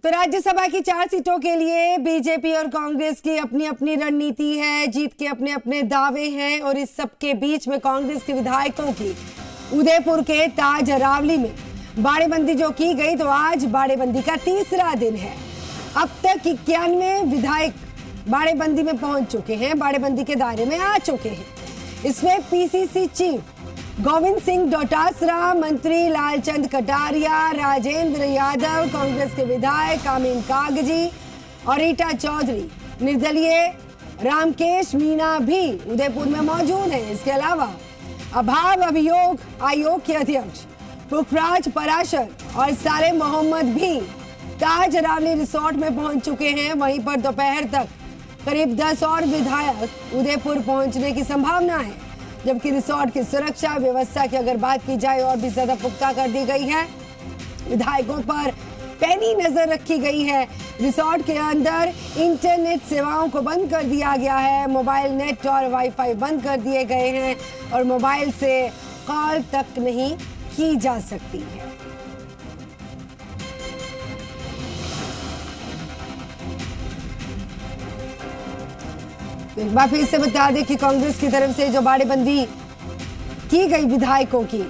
तो राज्यसभा की 4 सीटों के लिए बीजेपी और कांग्रेस की अपनी अपनी रणनीति है, जीत के अपने अपने दावे हैं। और इस सब के बीच में कांग्रेस के विधायकों की उदयपुर के ताज अरावली में बाड़ेबंदी जो की गई, तो आज बाड़ेबंदी का तीसरा दिन है। अब तक 91 विधायक बाड़ेबंदी में पहुंच चुके हैं, बाड़ेबंदी के दायरे में आ चुके हैं। इसमें पीसीसी चीफ गोविंद सिंह डोटासरा, मंत्री लालचंद कटारिया, राजेंद्र यादव, कांग्रेस के विधायक अमीन कागजी और रीटा चौधरी, निर्दलीय रामकेश मीणा भी उदयपुर में मौजूद हैं। इसके अलावा अभाव अभियोग आयोग के अध्यक्ष पुखराज पराशर और साले मोहम्मद भी ताज अरावली रिसोर्ट में पहुंच चुके हैं। वहीं पर दोपहर तक करीब 10 और विधायक उदयपुर पहुंचने की संभावना है, जबकि रिसोर्ट की सुरक्षा व्यवस्था की अगर बात की जाए और भी ज्यादा पुख्ता कर दी गई है। विधायकों पर पैनी नजर रखी गई है। रिसोर्ट के अंदर इंटरनेट सेवाओं को बंद कर दिया गया है, मोबाइल नेट और वाईफाई बंद कर दिए गए हैं और मोबाइल से कॉल तक नहीं की जा सकती है। एक बार फिर से बता दें कि कांग्रेस की तरफ से जो बाड़ेबंदी की गई विधायकों की,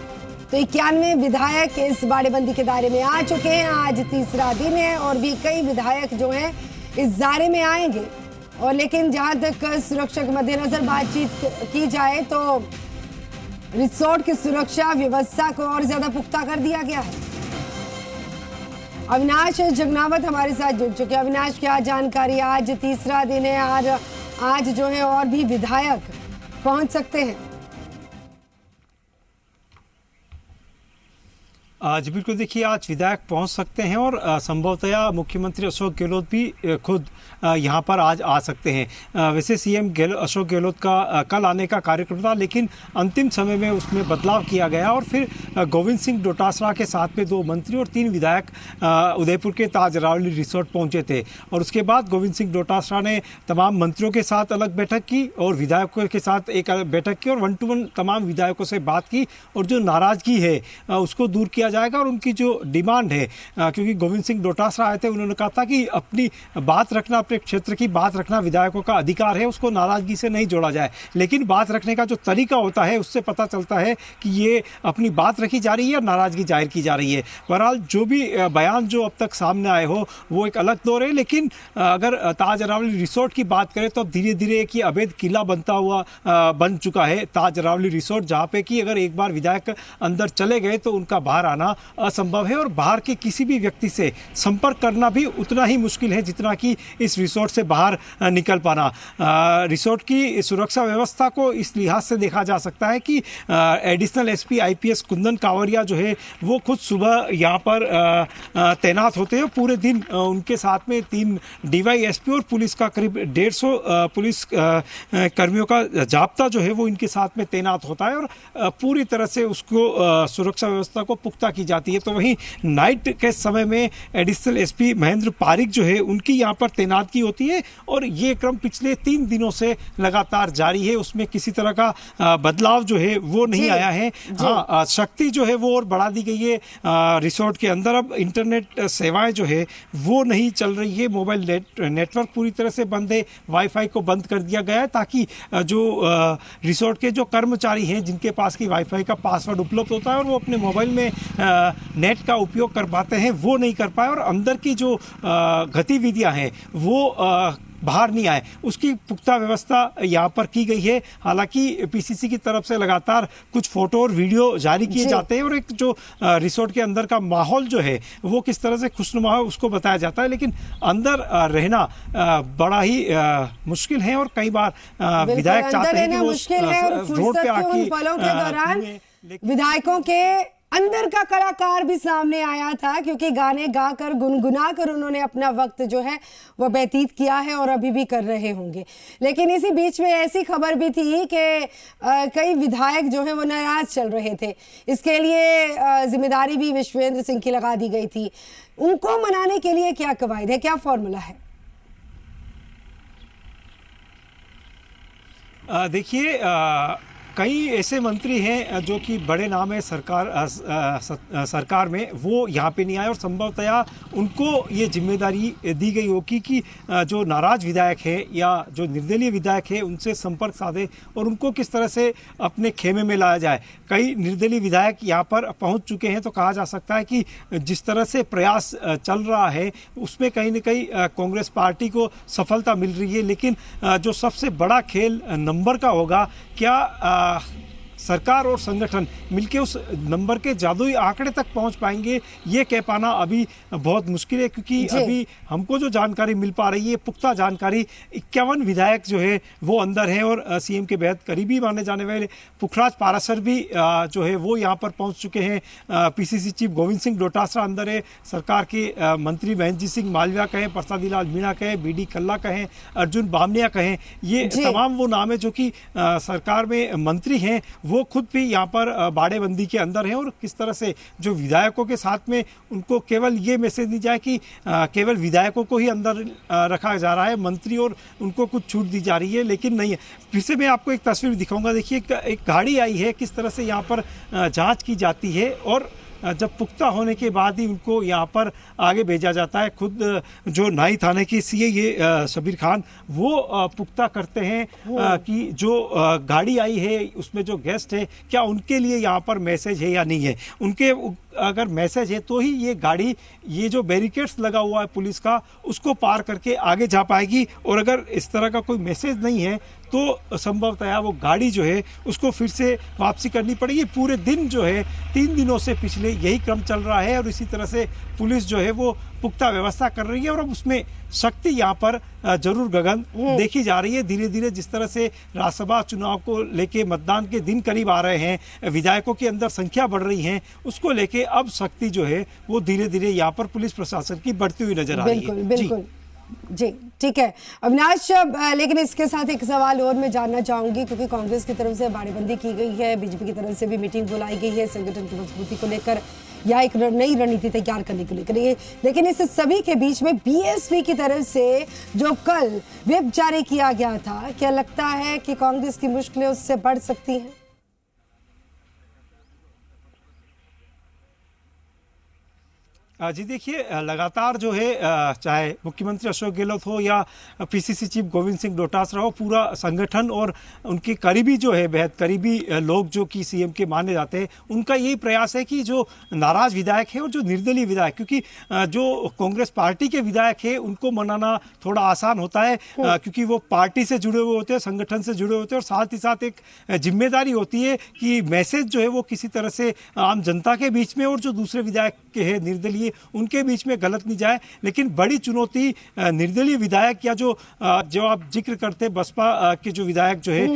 तो 91 विधायक इस बाड़ेबंदी के दायरे में आ चुके हैं। आज तीसरा दिन है और भी कई विधायक जो हैं इस दायरे में आएंगे। और लेकिन जहां तक सुरक्षा के मद्देनजर बातचीत की जाए तो रिसोर्ट की सुरक्षा व्यवस्था को और ज्यादा पुख्ता कर दिया गया है। अविनाश जगनावत हमारे साथ जुड़ चुके हैं। अविनाश, क्या जानकारी? आज तीसरा दिन है और आज जो है और भी विधायक पहुंच सकते हैं। आज बिल्कुल देखिए, आज विधायक पहुंच सकते हैं और संभवतया मुख्यमंत्री अशोक गहलोत भी खुद यहां पर आज आ सकते हैं। वैसे सीएम अशोक गहलोत का कल आने का कार्यक्रम था, लेकिन अंतिम समय में उसमें बदलाव किया गया और फिर गोविंद सिंह डोटासरा के साथ में 2 मंत्री और 3 विधायक उदयपुर के ताज अरावली रिसोर्ट पहुंचे थे। और उसके बाद गोविंद सिंह डोटासरा ने तमाम मंत्रियों के साथ अलग बैठक की और विधायकों के साथ एक बैठक की और 1 to 1 तमाम विधायकों से बात की और जो नाराजगी है उसको दूर किया जाएगा। और उनकी जो डिमांड है, क्योंकि गोविंद सिंह डोटासरा आए थे, उन्होंने कहा था कि अपनी बात रखना, अपने क्षेत्र की बात रखना विधायकों का अधिकार है, उसको नाराजगी से नहीं जोड़ा जाए। लेकिन बात रखने का जो तरीका होता है उससे पता चलता है कि ये अपनी बात रखी जा रही है या नाराजगी जाहिर की जा रही है। बहरहाल जो भी बयान जो अब तक सामने आए हो वो एक अलग दौर है, लेकिन अगर ताज अरावली रिसोर्ट की बात करें तो अब धीरे धीरे एक अवैध किला बनता हुआ बन चुका है ताज अरावली रिसोर्ट, जहाँ पे कि अगर एक बार विधायक अंदर चले गए तो उनका बाहर आना असंभव है और बाहर के किसी भी व्यक्ति से संपर्क करना भी उतना ही मुश्किल है जितना कि इस रिसोर्ट से बाहर निकल पाना। रिसोर्ट की सुरक्षा व्यवस्था को इस लिहाज से देखा जा सकता है कि एडिशनल एसपी आईपीएस कुंदन कावरिया जो है वो खुद सुबह यहाँ पर तैनात होते हैं। पूरे दिन उनके साथ में 3 डीवाईएसपी और पुलिस का करीब 150 पुलिस कर्मियों का जाब्ता जो है वो इनके साथ में तैनात होता है और पूरी तरह से उसको सुरक्षा व्यवस्था को पुख्ता की जाती है। तो वहीं नाइट के समय में एडिशनल एसपी महेंद्र पारिक जो है उनकी यहाँ पर तैनातगी होती है और ये क्रम पिछले 3 दिनों से लगातार जारी है। उसमें किसी तरह का बदलाव जो है वो नहीं आया है। हाँ, शक्ति जो है वो और बढ़ा दी गई है रिसोर्ट के अंदर। अब इंटरनेट सेवाएं जो है वो नहीं चल रही है, मोबाइल नेटवर्क पूरी तरह से बंद है, वाईफाई को बंद कर दिया गया है ताकि जो रिसोर्ट के जो कर्मचारी हैं जिनके पास की वाईफाई का पासवर्ड उपलब्ध होता है और वो अपने मोबाइल में नेट का उपयोग कर पाते हैं वो नहीं कर पाए और अंदर की जो गतिविधियां हैं वो बाहर नहीं आए, उसकी पुख्ता व्यवस्था यहाँ पर की गई है। हालांकि पीसीसी की तरफ से लगातार कुछ फोटो और वीडियो जारी किए जाते हैं और एक जो रिसोर्ट के अंदर का माहौल जो है वो किस तरह से खुशनुमा है उसको बताया जाता है, लेकिन अंदर रहना बड़ा ही मुश्किल है और कई बार विधायक चाहते हैं कि वो रोड पे आके विधायकों के अंदर का कलाकार भी सामने आया था, क्योंकि गाने गाकर गुनगुना कर उन्होंने अपना वक्त जो है वो व्यतीत किया है और अभी भी कर रहे होंगे। लेकिन इसी बीच में ऐसी खबर भी थी कि कई विधायक जो है वो नाराज चल रहे थे। इसके लिए जिम्मेदारी भी विश्वेंद्र सिंह की लगा दी गई थी। उनको मनाने के लिए क्या कवायद है, क्या फॉर्मूला है? देखिए, कई ऐसे मंत्री हैं जो कि बड़े नाम है सरकार में, वो यहाँ पे नहीं आए और संभवतया उनको ये जिम्मेदारी दी गई होगी कि जो नाराज विधायक है या जो निर्दलीय विधायक है उनसे संपर्क साधे और उनको किस तरह से अपने खेमे में लाया जाए। कई निर्दलीय विधायक यहाँ पर पहुँच चुके हैं, तो कहा जा सकता है कि जिस तरह से प्रयास चल रहा है उसमें कहीं न कहीं कांग्रेस पार्टी को सफलता मिल रही है। लेकिन जो सबसे बड़ा खेल नंबर का होगा, क्या सरकार और संगठन मिलके उस नंबर के जादुई आंकड़े तक पहुंच पाएंगे, ये कह पाना अभी बहुत मुश्किल है। क्योंकि अभी हमको जो जानकारी मिल पा रही है, पुख्ता जानकारी, 51 विधायक जो है वो अंदर हैं और सीएम के बेहद करीबी माने जाने वाले पुखराज पाराशर भी जो है वो यहाँ पर पहुंच चुके हैं। पीसीसी चीफ गोविंद सिंह डोटासरा अंदर है, सरकार के मंत्री महेंद्र सिंह मालविया कहें, प्रसादी लाल मीणा कहें, बीडी कल्ला कहें, अर्जुन बामनिया कहें, ये तमाम वो नाम है जो कि सरकार में मंत्री हैं, वो खुद भी यहाँ पर बाड़ेबंदी के अंदर हैं। और किस तरह से जो विधायकों के साथ में उनको केवल ये मैसेज दी जाए कि केवल विधायकों को ही अंदर रखा जा रहा है, मंत्री और उनको कुछ छूट दी जा रही है, लेकिन नहीं है। फिर से मैं आपको एक तस्वीर दिखाऊंगा। देखिए, एक गाड़ी आई है, किस तरह से यहाँ पर जांच की जाती है और जब पुख्ता होने के बाद ही उनको यहाँ पर आगे भेजा जाता है। खुद जो नाई थाने की सीए ये शबीर खान वो पुख्ता करते हैं कि जो गाड़ी आई है उसमें जो गेस्ट है क्या उनके लिए यहाँ पर मैसेज है या नहीं है। उनके अगर मैसेज है तो ही ये गाड़ी, ये जो बैरिकेड्स लगा हुआ है पुलिस का, उसको पार करके आगे जा पाएगी। और अगर इस तरह का कोई मैसेज नहीं है तो संभवतः वो गाड़ी जो है उसको फिर से वापसी करनी पड़ेगी। पूरे दिन जो है 3 दिनों से पिछले यही क्रम चल रहा है और इसी तरह से पुलिस जो है वो पुख्ता व्यवस्था कर रही है और अब उसमें शक्ति यहाँ पर जरूर गगन देखी जा रही है। धीरे धीरे जिस तरह से राज्यसभा चुनाव को लेके मतदान के दिन करीब आ रहे हैं, विधायकों के अंदर संख्या बढ़ रही है, उसको लेके अब शक्ति जो है वो धीरे धीरे यहाँ पर पुलिस प्रशासन की बढ़ती हुई नजर आ रही है। बिल्कुल जी, ठीक है अविनाश। लेकिन इसके साथ एक सवाल और मैं जानना चाहूंगी, क्योंकि कांग्रेस की तरफ से बाड़ेबंदी की गई है, बीजेपी की तरफ से भी मीटिंग बुलाई गई है संगठन की मजबूती को लेकर या एक नई रणनीति तैयार करने को लेकर। लेकिन इस सभी के बीच में बीएसपी की तरफ से जो कल व्हिप जारी किया गया था, क्या लगता है कि कांग्रेस की मुश्किलें उससे बढ़ सकती हैं? जी देखिए, लगातार जो है चाहे मुख्यमंत्री अशोक गहलोत हो या पीसीसी चीफ गोविंद सिंह डोटासरा हो, पूरा संगठन और उनके करीबी जो है, बेहद करीबी लोग जो कि सीएम के माने जाते हैं, उनका यही प्रयास है कि जो नाराज विधायक है और जो निर्दलीय विधायक, क्योंकि जो कांग्रेस पार्टी के विधायक है उनको मनाना थोड़ा आसान होता है क्योंकि वो पार्टी से जुड़े हुए होते हैं, संगठन से जुड़े होते हैं और साथ ही साथ एक जिम्मेदारी होती है कि मैसेज जो है वो किसी तरह से आम जनता के बीच में और जो दूसरे विधायक के है निर्दलीय उनके बीच में गलत नहीं जाए। लेकिन बड़ी चुनौती निर्दलीय विधायक या जो आप जिक्र करते बसपा के जो विधायक जो है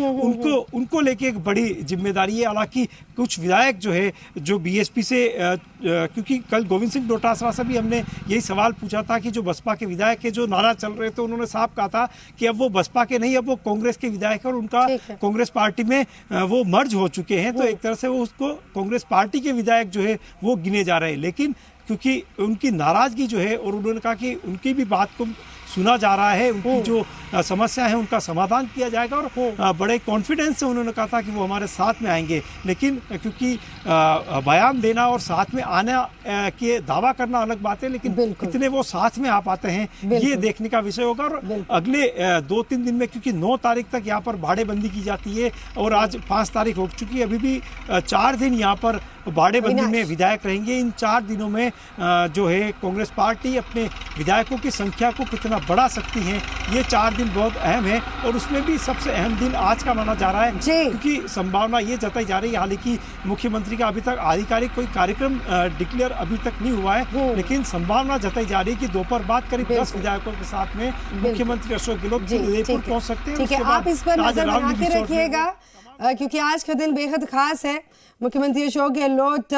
उनको लेके एक बड़ी जिम्मेदारी है। हालांकि कुछ विधायक जो है जो बीएसपी से, क्योंकि कल गोविंद सिंह डोटासरा से भी हमने यही सवाल पूछा था कि जो बसपा के विधायक है जो नाराज चल रहे थे, उन्होंने साफ कहा था कि अब वो बसपा के नहीं, अब वो कांग्रेस के विधायक है और उनका कांग्रेस पार्टी में वो मर्ज हो चुके हैं, तो एक तरह से वो उसको कांग्रेस पार्टी के विधायक जो है वो गिने जा रहे हैं। लेकिन क्योंकि उनकी नाराजगी जो है और उन्होंने कहा कि उनकी भी बात को सुना जा रहा है, उनकी जो समस्या है उनका समाधान किया जाएगा और बड़े कॉन्फिडेंस से उन्होंने कहा था कि वो हमारे साथ में आएंगे। लेकिन क्योंकि बयान देना और साथ में आना के दावा करना अलग बात है, लेकिन कितने वो साथ में आ पाते हैं ये देखने का विषय होगा। और अगले 2-3 दिन में, क्योंकि 9 तारीख तक यहाँ पर बाड़ेबंदी की जाती है और आज 5 तारीख हो चुकी है, अभी भी 4 दिन यहाँ पर बाड़ेबंदी में विधायक रहेंगे। इन 4 दिनों में जो है कांग्रेस पार्टी अपने विधायकों की संख्या को कितना बढ़ा सकती है, ये 4 दिन बहुत अहम है और उसमें भी सबसे अहम दिन आज का माना जा रहा है, क्योंकि संभावना ये जताई जा रही है, हालांकि मुख्यमंत्री का अभी तक आधिकारिक कोई कार्यक्रम डिक्लेयर अभी तक नहीं हुआ है, लेकिन संभावना जताई जा रही है कि दोपहर बाद करीब 10 विधायकों के साथ में मुख्यमंत्री अशोक गहलोत उदयपुर पहुंच सकते हैं। ठीक है, आप इस पर नजर बना के रखिएगा क्योंकि आज का दिन बेहद खास है। मुख्यमंत्री अशोक गहलोत